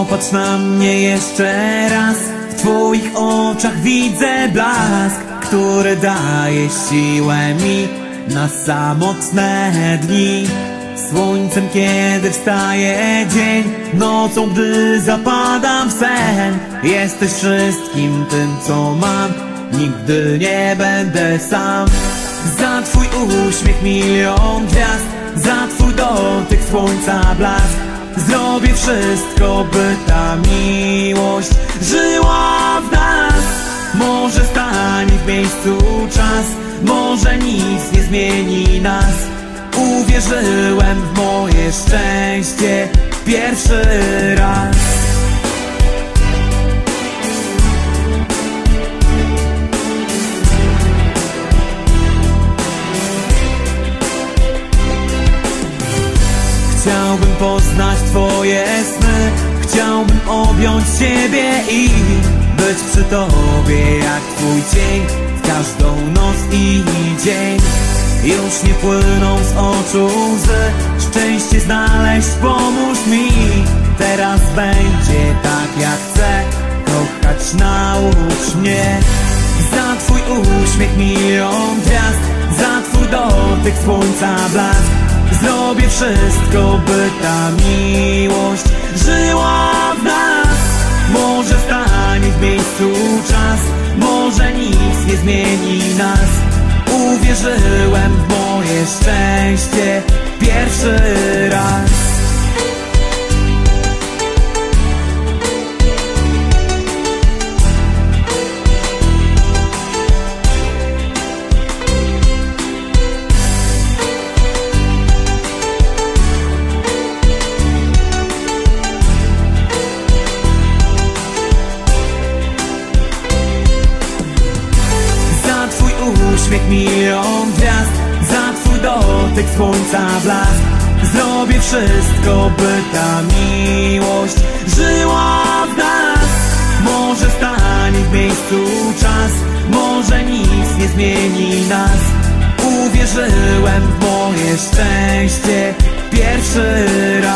Popatrz na mnie jeszcze raz, w twoich oczach widzę blask, który daje siłę mi na samotne dni. Słońcem kiedy wstaje dzień, nocą gdy zapadam w sen. Jesteś wszystkim tym co mam, nigdy nie będę sam. Za twój uśmiech milion gwiazd, za twój dotyk słońca blask. Zrobię wszystko, by ta miłość żyła w nas. Może stanie w miejscu czas, może nic nie zmieni nas. Uwierzyłem w moje szczęście pierwszy raz. Chciałbym poznać twoje sny, chciałbym objąć ciebie i być przy tobie jak twój cień w każdą noc i dzień. Już nie płyną z oczu łzy, szczęście znaleźć pomóż mi. Teraz będzie tak jak chcę, kochać naucz mnie. Za twój uśmiech milion gwiazd, za twój dotyk słońca blask. Zrobię wszystko, by ta miłość żyła w nas. Może stanie w miejscu czas, może nic nie zmieni nas. Uwierzyłem w moje szczęście pierwszy raz. Uśmiech milion gwiazd, za twój dotyk słońca blask. Zrobię wszystko, by ta miłość żyła w nas. Może stanie w miejscu czas, może nic nie zmieni nas. Uwierzyłem w moje szczęście pierwszy raz.